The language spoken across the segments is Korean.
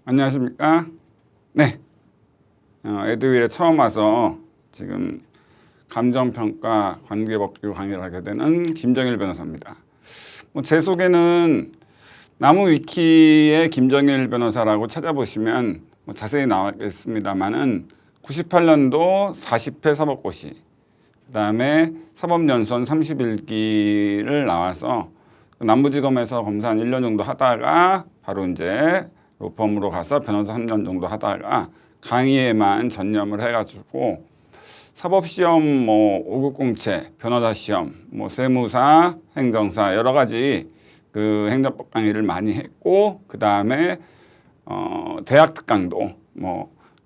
안녕하십니까? 네. 에듀윌에 처음 와서 지금 감정평가 관계법규 강의를 하게 되는 김정일 변호사입니다. 제 소개는 나무위키의 김정일 변호사라고 찾아보시면 자세히 나왔겠습니다만은 98년도 40회 사법고시, 그 다음에 사법연수원 31기를 나와서 남부지검에서 검사 한 1년 정도 하다가 바로 이제 로펌으로 가서 변호사 3년 정도 하다가 강의에만 전념을 해가지고 사법시험, 5급 공채, 변호사 시험, 세무사, 행정사 여러 가지 그 행정법 강의를 많이 했고, 그 다음에 대학 특강도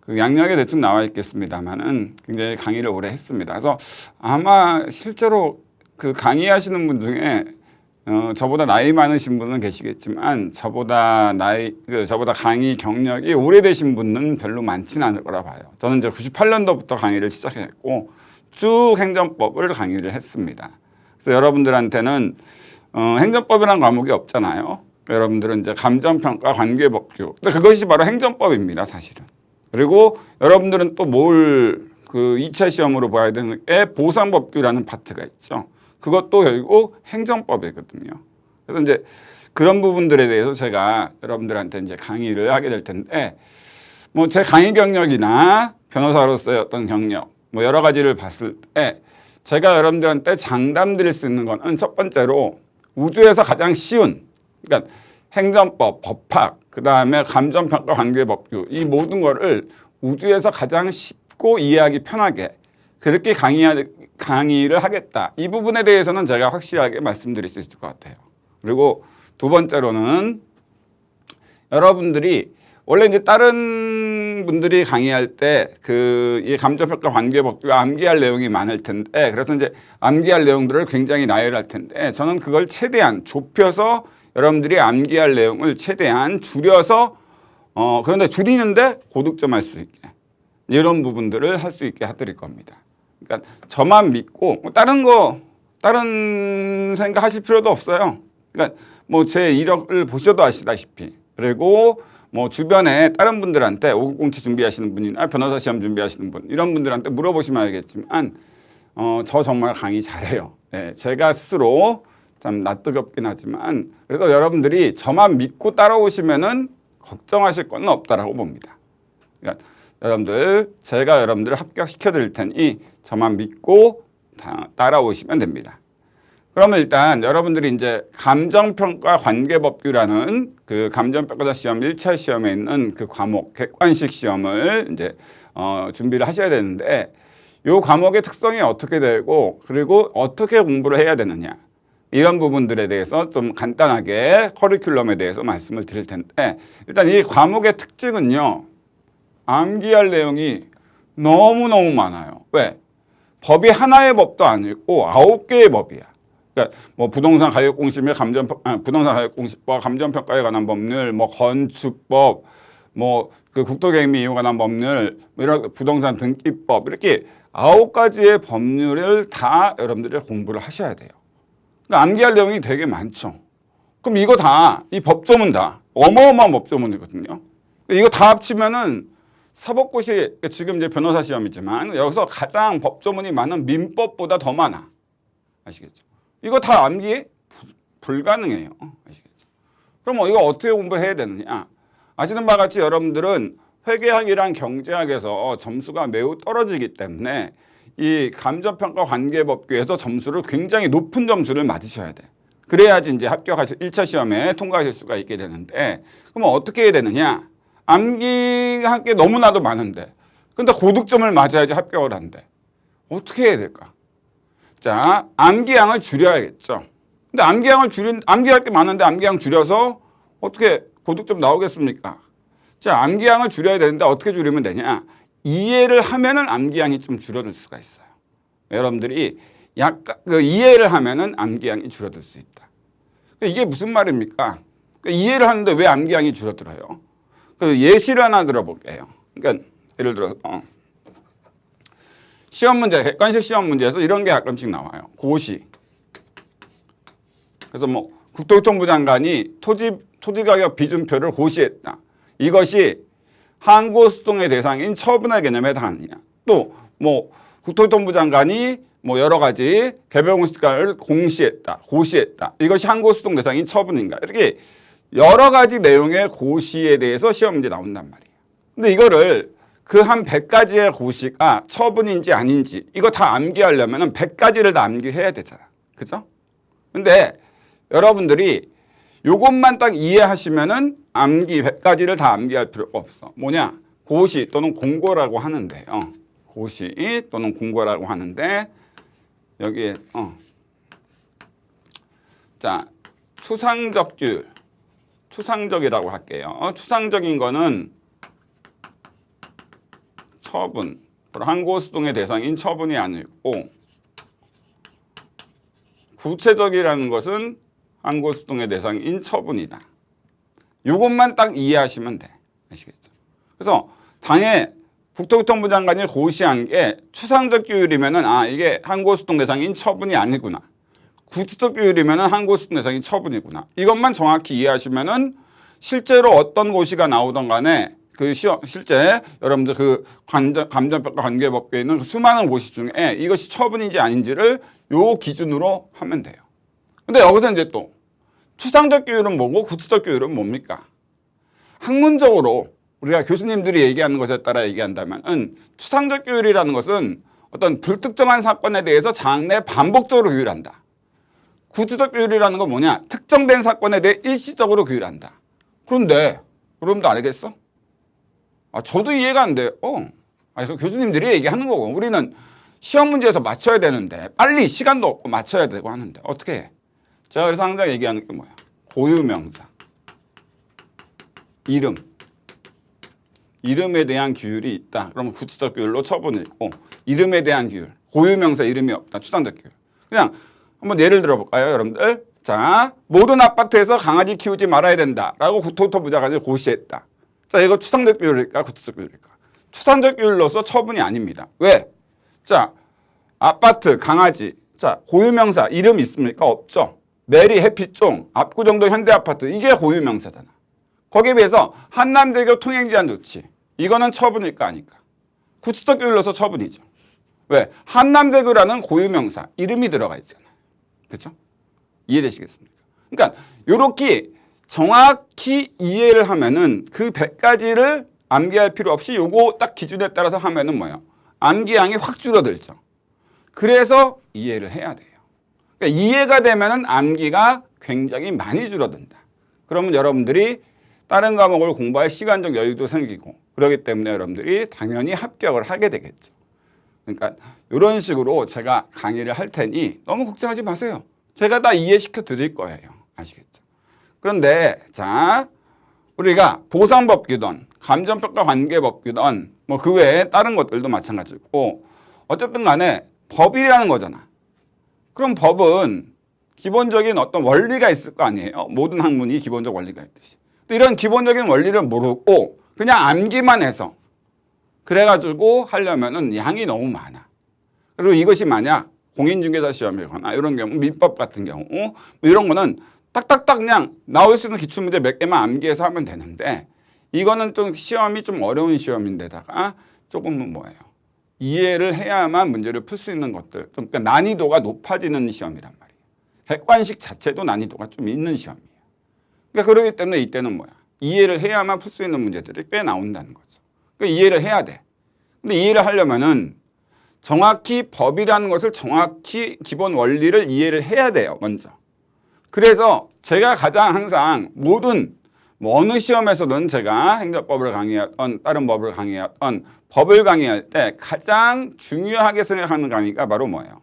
그 양력에 대충 나와 있겠습니다만은 굉장히 강의를 오래 했습니다. 그래서 아마 실제로 그 강의하시는 분 중에 저보다 나이 많으신 분은 계시겠지만 저보다 강의 경력이 오래되신 분은 별로 많지는 않을 거라 봐요. 저는 이제 98년도부터 강의를 시작했고 쭉 행정법을 강의를 했습니다. 그래서 여러분들한테는 행정법이라는 과목이 없잖아요. 여러분들은 이제 감정평가 관계법규, 그것이 바로 행정법입니다, 사실은. 그리고 여러분들은 또 그 2차 시험으로 봐야 되는 게 보상법규라는 파트가 있죠. 그것도 결국 행정법이거든요. 그래서 이제 그런 부분들에 대해서 제가 여러분들한테 이제 강의를 하게 될 텐데, 제 강의 경력이나 변호사로서의 어떤 경력, 여러 가지를 봤을 때 제가 여러분들한테 장담 드릴 수 있는 거는 첫 번째로 우주에서 가장 쉬운, 그러니까 행정법, 법학, 그 다음에 감정평가 관계법규, 이 모든 거를 우주에서 가장 쉽고 이해하기 편하게 그렇게 강의를 하겠다. 이 부분에 대해서는 제가 확실하게 말씀드릴 수 있을 것 같아요. 그리고 두 번째로는 여러분들이 원래 이제 다른 분들이 강의할 때 이 감정평가 관계법규가 암기할 내용이 많을 텐데, 그래서 이제 암기할 내용들을 굉장히 나열할 텐데, 저는 그걸 최대한 좁혀서 여러분들이 암기할 내용을 최대한 줄여서 그런데 줄이는데 고득점 할 수 있게 이런 부분들을 할 수 있게 해드릴 겁니다. 그러니까 저만 믿고 다른 생각 하실 필요도 없어요. 그러니까 제 이력을 보셔도 아시다시피, 그리고 주변에 다른 분들한테 5급 공채 준비하시는 분이나 변호사 시험 준비하시는 분, 이런 분들한테 물어보시면 알겠지만 저 정말 강의 잘해요. 네, 제가 스스로 참 낯뜨겁긴 하지만 그래서 여러분들이 저만 믿고 따라오시면은 걱정하실 건 없다라고 봅니다. 그러니까 제가 여러분들을 합격시켜 드릴 테니 저만 믿고 따라오시면 됩니다. 그러면 일단 여러분들이 이제 감정평가 관계법규라는 그 감정평가사 시험 1차 시험에 있는 그 과목 객관식 시험을 이제 준비를 하셔야 되는데, 이 과목의 특성이 어떻게 되고 그리고 어떻게 공부를 해야 되느냐, 이런 부분들에 대해서 좀 간단하게 커리큘럼에 대해서 말씀을 드릴 텐데, 일단 이 과목의 특징은요, 암기할 내용이 너무너무 많아요. 왜? 법이 하나의 법도 아니고 9개의 법이야. 그러니까 부동산 가격 공시및 부동산 가격 공시법, 감정평가에 관한 법률, 건축법, 그 국토개미 이용에 관한 법률, 이런 부동산 등기법, 이렇게 9가지의 법률을 다 여러분들이 공부를 하셔야 돼요. 그러니까 암기할 내용이 되게 많죠. 그럼 이거 이 법조문 어마어마한 법조문이거든요. 이거 다 합치면은 사법고시, 지금 이제 변호사 시험이지만 여기서 가장 법조문이 많은 민법보다 더 많아. 아시겠죠? 이거 다 암기 불가능해요. 아시겠죠? 그럼 이거 어떻게 공부를 해야 되느냐? 아시는 바와 같이 여러분들은 회계학이랑 경제학에서 점수가 매우 떨어지기 때문에 이 감정평가 관계법규에서 점수를 굉장히 높은 점수를 맞으셔야 돼. 그래야지 이제 1차 시험에 통과하실 수가 있게 되는데, 그럼 어떻게 해야 되느냐? 암기할 게 너무나도 많은데, 근데 고득점을 맞아야지 합격을 한대. 어떻게 해야 될까? 자, 암기량을 줄여야겠죠. 근데 암기할 게 많은데 암기량 줄여서 어떻게 고득점 나오겠습니까? 자, 암기량을 줄여야 되는데 어떻게 줄이면 되냐? 이해를 하면은 암기량이 좀 줄어들 수가 있어요. 여러분들이 약간 이해를 하면은 암기량이 줄어들 수 있다. 이게 무슨 말입니까? 이해를 하는데 왜 암기량이 줄어들어요? 예시를 하나 들어볼게요. 그러니까 예를 들어서 시험 문제, 객관식 시험 문제에서 이런 게 가끔씩 나와요. 고시. 그래서 국토교통부 장관이 토지가격 비준표를 고시했다. 이것이 항고소송의 대상인 처분의 개념에 해당하느냐. 또 뭐 국토교통부 장관이 뭐 여러 가지 개별공시가를 공시했다, 고시했다. 이것이 항고소송 대상인 처분인가. 이렇게 여러 가지 내용의 고시에 대해서 시험 문제 나온단 말이에요. 근데 이거를 그 한 100가지의 고시가 처분인지 아닌지 이거 다 암기하려면 100가지를 다 암기해야 되잖아. 그죠? 근데 여러분들이 요것만 딱 이해하시면은 암기 100가지를 다 암기할 필요가 없어. 뭐냐? 고시 또는 공고라고 하는데요. 고시 또는 공고라고 하는데 여기에 자, 추상적 규율. 추상적이라고 할게요. 추상적인 거는 처분. 항고소송의 대상인 처분이 아니고 구체적이라는 것은 항고소송의 대상인 처분이다. 이것만 딱 이해하시면 돼. 아시겠죠? 그래서 당에 국토교통부 장관이 고시한 게 추상적 규율이면은 이게 항고소송 대상인 처분이 아니구나. 구체적 규율이면은 항고소송 대상인 처분이구나. 이것만 정확히 이해하시면은 실제로 어떤 고시가 나오던 간에 그 시험 실제 여러분들 그 감정평가 관계법규에 있는 수많은 고시 중에 이것이 처분인지 아닌지를 요 기준으로 하면 돼요. 근데 여기서 이제 또 추상적 규율은 뭐고 구체적 규율은 뭡니까? 학문적으로 우리가 교수님들이 얘기하는 것에 따라 얘기한다면 추상적 규율이라는 것은 어떤 불특정한 사건에 대해서 장래 반복적으로 규율한다. 구체적 규율이라는 건 뭐냐? 특정된 사건에 대해 일시적으로 규율한다. 그런데 여러분도 알겠어? 저도 이해가 안 돼요. 교수님들이 얘기하는 거고 우리는 시험 문제에서 맞춰야 되는데 빨리 시간도 없고 맞춰야 되고 하는데 어떻게 해? 제가 그래서 항상 얘기하는 게 뭐야? 고유명사, 이름에 대한 규율이 있다. 그러면 구체적 규율로 처분이 있고 이름에 대한 규율, 고유명사 이름이 없다. 추상적 규율. 그냥 한번 예를 들어볼까요, 여러분들? 자, 모든 아파트에서 강아지 키우지 말아야 된다라고 국토교통부 장관이 고시했다. 자, 이거 추상적 규율일까, 구체적 규율일까? 추상적 규율로서 처분이 아닙니다. 왜? 자, 아파트, 강아지. 자, 고유명사 이름 있습니까? 없죠. 메리, 해피종, 압구정동 현대아파트 이게 고유명사잖아. 거기에 비해서 한남대교 통행제한 조치 이거는 처분일까 아닐까? 구체적 규율로서 처분이죠. 왜? 한남대교라는 고유명사 이름이 들어가 있잖아요. 그렇죠? 이해되시겠습니까? 그러니까 이렇게 정확히 이해를 하면은 그 100가지를 암기할 필요 없이 요거 딱 기준에 따라서 하면은 뭐예요? 암기량이 확 줄어들죠. 그래서 이해를 해야 돼요. 그러니까 이해가 되면은 암기가 굉장히 많이 줄어든다. 그러면 여러분들이 다른 과목을 공부할 시간적 여유도 생기고 그렇기 때문에 여러분들이 당연히 합격을 하게 되겠죠. 그러니까 이런 식으로 제가 강의를 할 테니 너무 걱정하지 마세요. 제가 다 이해시켜 드릴 거예요. 아시겠죠? 그런데 자, 우리가 보상법규든 감정평가 관계법규든 뭐 그 외에 다른 것들도 마찬가지고 어쨌든 간에 법이라는 거잖아. 그럼 법은 기본적인 어떤 원리가 있을 거 아니에요. 모든 학문이 기본적 원리가 있듯이. 이런 기본적인 원리를 모르고 그냥 암기만 해서 그래가지고 하려면은 양이 너무 많아. 그리고 이것이 만약 공인중개사 시험이거나 이런 경우 민법 같은 경우 뭐 이런 거는 딱딱딱 그냥 나올 수 있는 기출문제 몇 개만 암기해서 하면 되는데 이거는 좀 시험이 좀 어려운 시험인데다가 조금은 뭐예요? 이해를 해야만 문제를 풀 수 있는 것들. 그러니까 난이도가 높아지는 시험이란 말이에요. 객관식 자체도 난이도가 좀 있는 시험이에요. 그러니까 그렇기 때문에 이때는 뭐야? 이해를 해야만 풀 수 있는 문제들이 꽤 나온다는 거죠. 그러니까 이해를 해야 돼. 근데 이해를 하려면은 정확히 법이라는 것을 정확히 기본 원리를 이해를 해야 돼요. 먼저. 그래서 제가 가장 항상 모든 뭐 어느 시험에서든 제가 행정법을 강의하던 다른 법을 강의하던 법을 강의할 때 가장 중요하게 생각하는 강의가 바로 뭐예요?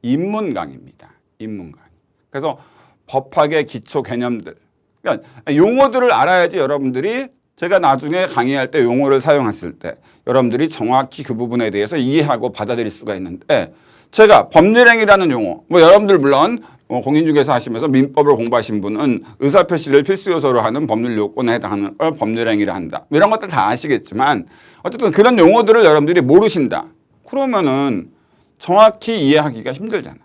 입문 강의입니다. 입문 강의. 그래서 법학의 기초 개념들. 그러니까 용어들을 알아야지 여러분들이 제가 나중에 강의할 때 용어를 사용했을 때 여러분들이 정확히 그 부분에 대해서 이해하고 받아들일 수가 있는데 제가 법률행위라는 용어, 뭐 여러분들 물론 공인중개사 하시면서 민법을 공부하신 분은 의사표시를 필수 요소로 하는 법률 요건에 해당하는 걸 법률행위를 한다. 이런 것들 다 아시겠지만 어쨌든 그런 용어들을 여러분들이 모르신다. 그러면은 정확히 이해하기가 힘들잖아.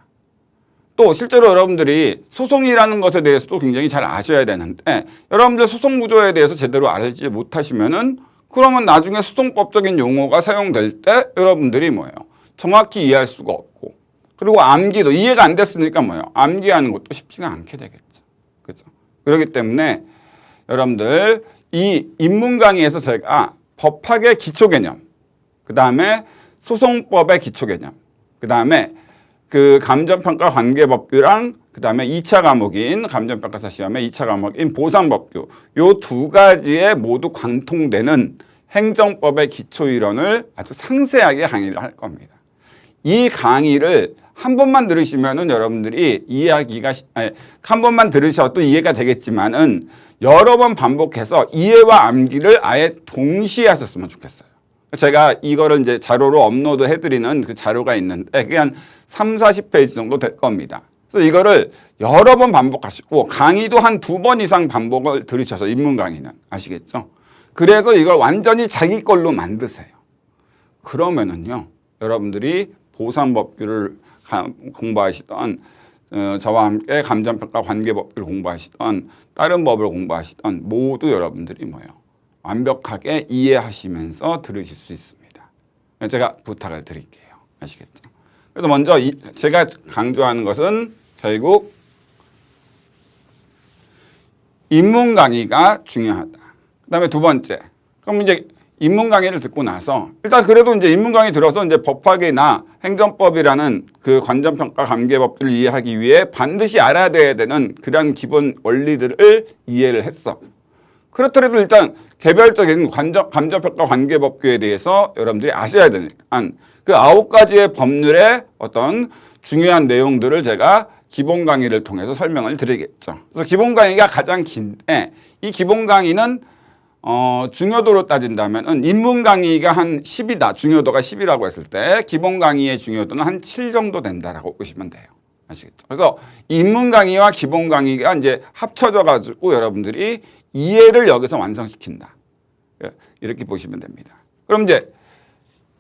또 실제로 여러분들이 소송이라는 것에 대해서도 굉장히 잘 아셔야 되는데 여러분들 소송 구조에 대해서 제대로 알지 못하시면은 그러면 나중에 소송법적인 용어가 사용될 때 여러분들이 뭐예요? 정확히 이해할 수가 없고 그리고 암기도 이해가 안 됐으니까 뭐예요? 암기하는 것도 쉽지가 않게 되겠죠. 그렇죠? 그렇기 때문에 여러분들 이 입문 강의에서 제가 법학의 기초 개념, 그 다음에 소송법의 기초 개념, 그 다음에 그 감정평가 관계법규랑 그 다음에 2차 과목인 감정평가사 시험의 2차 과목인 보상법규 요 두 가지에 모두 관통되는 행정법의 기초이론을 아주 상세하게 강의를 할 겁니다. 이 강의를 한 번만 들으시면은 여러분들이 이해하기가 한 번만 들으셔도 이해가 되겠지만은 여러 번 반복해서 이해와 암기를 아예 동시에 하셨으면 좋겠어요. 제가 이거를 이제 자료로 업로드 해드리는 그 자료가 있는데 그게 한 30-40페이지 정도 될 겁니다. 그래서 이거를 여러 번 반복하시고 강의도 한 2번 이상 반복을 들으셔서 입문 강의는 아시겠죠? 그래서 이걸 완전히 자기 걸로 만드세요. 그러면은요 여러분들이 보상법규를 공부하시던 저와 함께 감정평가 관계법규를 공부하시던 다른 법을 공부하시던 모두 여러분들이 뭐예요? 완벽하게 이해하시면서 들으실 수 있습니다. 제가 부탁을 드릴게요. 아시겠죠? 그래서 먼저 제가 강조하는 것은 결국 입문 강의가 중요하다. 그 다음에 두 번째. 그럼 이제 입문 강의를 듣고 나서 일단 그래도 이제 입문 강의 들어서 이제 법학이나 행정법이라는 그 관점평가 관계법들을 이해하기 위해 반드시 알아야 되는 그런 기본 원리들을 이해를 했어. 그렇더라도 일단 개별적인 감정평가 관계법규에 대해서 여러분들이 아셔야 되니까 그 9가지의 법률의 어떤 중요한 내용들을 제가 기본 강의를 통해서 설명을 드리겠죠. 그래서 기본 강의가 가장 긴데 이 기본 강의는 중요도로 따진다면 입문 강의가 한 10이다. 중요도가 10이라고 했을 때 기본 강의의 중요도는 한 7 정도 된다라고 보시면 돼요. 아시겠죠? 그래서 입문 강의와 기본 강의가 이제 합쳐져 가지고 여러분들이 이해를 여기서 완성시킨다. 이렇게 보시면 됩니다. 그럼 이제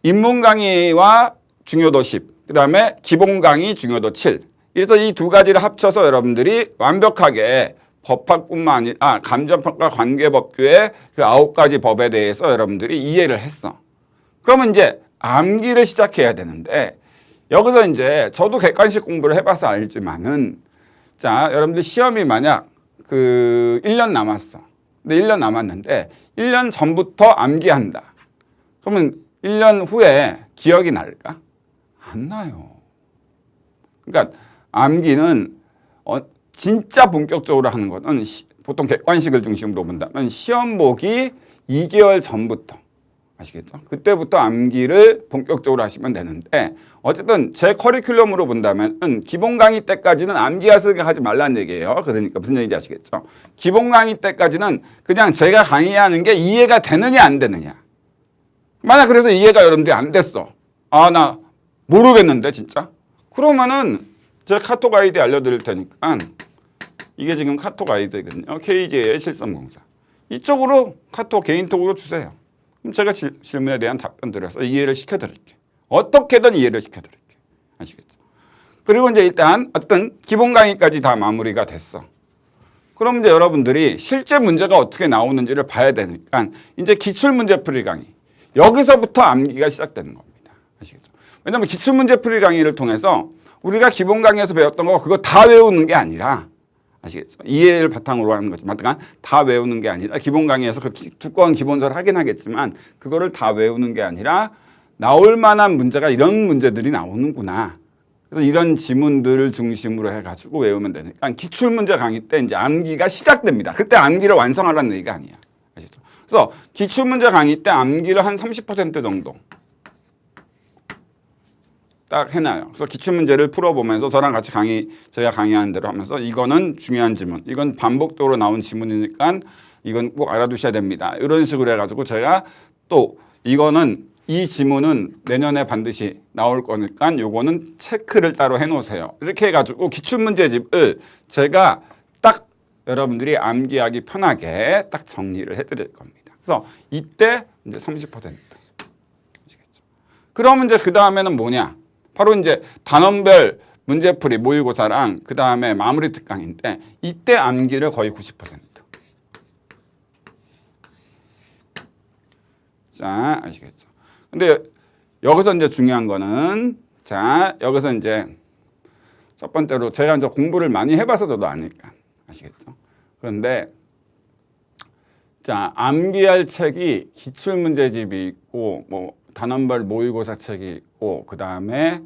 입문 강의와 중요도 10, 그 다음에 기본 강의 중요도 7. 그래서 이 두 가지를 합쳐서 여러분들이 완벽하게 법학뿐만 아니라 감정평가 관계법규의 그 9가지 법에 대해서 여러분들이 이해를 했어. 그러면 이제 암기를 시작해야 되는데 여기서 이제 저도 객관식 공부를 해봐서 알지만은 자 여러분들 시험이 만약 그 1년 남았어. 근데 1년 남았는데 1년 전부터 암기한다. 그러면 1년 후에 기억이 날까? 안 나요. 그러니까 암기는 진짜 본격적으로 하는 것은 보통 객관식을 중심으로 본다면 시험 보기 2개월 전부터 아시겠죠? 그때부터 암기를 본격적으로 하시면 되는데 어쨌든 제 커리큘럼으로 본다면 기본 강의 때까지는 암기하게 하지 말라는 얘기예요. 그러니까 무슨 얘기인지 아시겠죠? 기본 강의 때까지는 그냥 제가 강의하는 게 이해가 되느냐 안 되느냐. 만약 그래서 이해가 여러분들이 안 됐어. 아, 나 모르겠는데 진짜? 그러면은 제가 카톡 아이디 알려드릴 테니까 이게 지금 카톡 아이디거든요. KJ의 7304. 이쪽으로 카톡 개인톡으로 주세요. 그럼 제가 질문에 대한 답변 드려서 이해를 시켜드릴게요. 어떻게든 이해를 시켜드릴게요. 아시겠죠? 그리고 이제 일단 어떤 기본 강의까지 다 마무리가 됐어. 그럼 이제 여러분들이 실제 문제가 어떻게 나오는지를 봐야 되니까 이제 기출문제풀이 강의. 여기서부터 암기가 시작되는 겁니다. 아시겠죠? 왜냐하면 기출문제풀이 강의를 통해서 우리가 기본 강의에서 배웠던 거 그거 다 외우는 게 아니라 아시겠죠? 이해를 바탕으로 하는 거지만 다 외우는 게 아니라 기본 강의에서 그 두꺼운 기본서를 하긴 하겠지만 그거를 다 외우는 게 아니라 나올 만한 문제가 이런 문제들이 나오는구나. 그래서 이런 지문들을 중심으로 해가지고 외우면 되니까 기출문제 강의 때 이제 암기가 시작됩니다. 그때 암기를 완성하라는 얘기가 아니야. 아시죠? 그래서 기출문제 강의 때 암기를 한 30% 정도 딱 해놔요. 그래서 기출문제를 풀어보면서 저랑 같이 제가 강의하는 대로 하면서 이거는 중요한 지문, 이건 반복적으로 나온 지문이니까 이건 꼭 알아두셔야 됩니다. 이런 식으로 해가지고 제가 또 이거는 이 지문은 내년에 반드시 나올 거니까 요거는 체크를 따로 해놓으세요. 이렇게 해가지고 기출문제집을 제가 딱 여러분들이 암기하기 편하게 딱 정리를 해드릴 겁니다. 그래서 이때 이제 30%. 아시겠죠? 그러면 이제 그 다음에는 뭐냐? 바로 이제 단원별 문제풀이 모의고사랑 그 다음에 마무리 특강인데 이때 암기를 거의 90%. 자, 아시겠죠? 근데 여기서 이제 중요한 거는 자, 여기서 이제 첫 번째로 제가 이제 공부를 많이 해봐서 저도 아니까 아시겠죠? 그런데 자, 암기할 책이 기출문제집이 있고 뭐 단원별 모의고사 책이 있고 그 다음에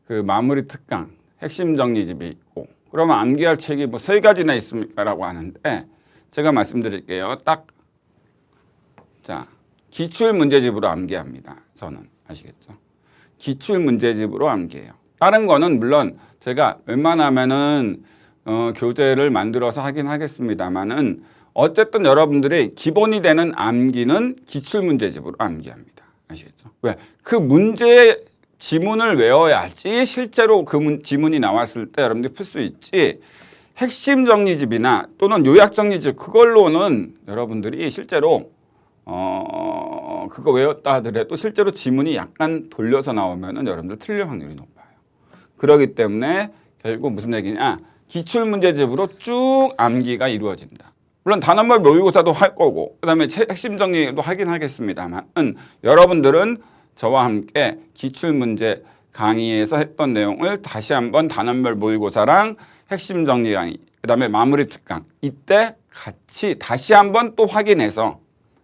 그 마무리 특강 핵심 정리집이 있고 그러면 암기할 책이 뭐 3가지나 있습니까라고 하는데 제가 말씀드릴게요. 딱 자, 기출문제집으로 암기합니다. 저는 아시겠죠? 기출문제집으로 암기해요. 다른 거는 물론 제가 웬만하면은 교재를 만들어서 하긴 하겠습니다만은 어쨌든 여러분들이 기본이 되는 암기는 기출문제집으로 암기합니다. 아시겠죠? 왜? 그 문제의 지문을 외워야지 실제로 그 지문이 나왔을 때 여러분들이 풀 수 있지 핵심 정리집이나 또는 요약 정리집 그걸로는 여러분들이 실제로 그거 외웠다 하더라도 실제로 지문이 약간 돌려서 나오면은 여러분들 틀릴 확률이 높아요. 그렇기 때문에 결국 무슨 얘기냐? 기출문제집으로 쭉 암기가 이루어진다. 물론 단원별 모의고사도 할 거고 그다음에 핵심 정리도 하긴 하겠습니다만 여러분들은 저와 함께 기출문제 강의에서 했던 내용을 다시 한번 단원별 모의고사랑 핵심 정리 강의 그다음에 마무리 특강 이때 같이 다시 한번 또 확인해서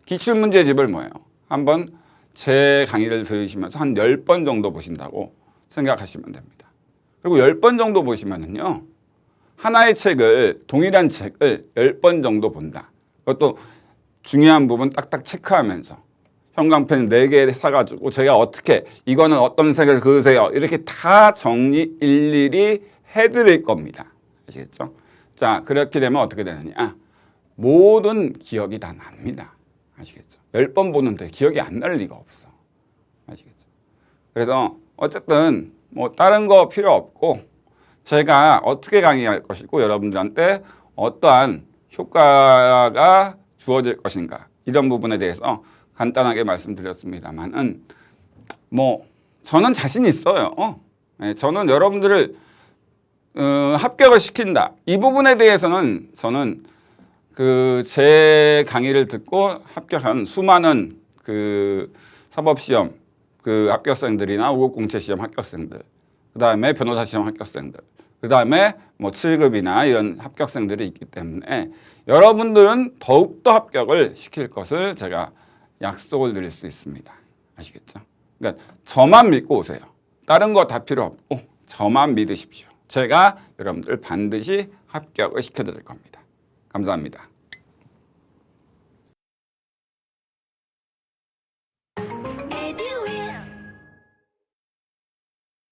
기출문제집을 뭐예요? 한번 제 강의를 들으시면서 한 10번 정도 보신다고 생각하시면 됩니다. 그리고 10번 정도 보시면은요. 하나의 책을 동일한 책을 10번 정도 본다. 그것도 중요한 부분 딱딱 체크하면서 형광펜 4개 사가지고 제가 어떻게 이거는 어떤 색을 그으세요. 이렇게 다 정리 일일이 해드릴 겁니다. 아시겠죠? 자, 그렇게 되면 어떻게 되느냐. 모든 기억이 다 납니다. 아시겠죠? 10번 보는데 기억이 안 날 리가 없어. 아시겠죠? 그래서 어쨌든 뭐 다른 거 필요 없고 제가 어떻게 강의할 것이고 여러분들한테 어떠한 효과가 주어질 것인가 이런 부분에 대해서 간단하게 말씀드렸습니다만은 뭐 저는 자신 있어요. 네, 저는 여러분들을 합격을 시킨다. 이 부분에 대해서는 저는 그 제 강의를 듣고 합격한 수많은 그 사법시험 그 합격생들이나 5급 공채 시험 합격생들, 그 다음에 변호사 시험 합격생들, 그 다음에 뭐 7급이나 이런 합격생들이 있기 때문에 여러분들은 더욱더 합격을 시킬 것을 제가 약속을 드릴 수 있습니다. 아시겠죠? 그러니까 저만 믿고 오세요. 다른 거 다 필요 없고 저만 믿으십시오. 제가 여러분들 반드시 합격을 시켜드릴 겁니다. 감사합니다.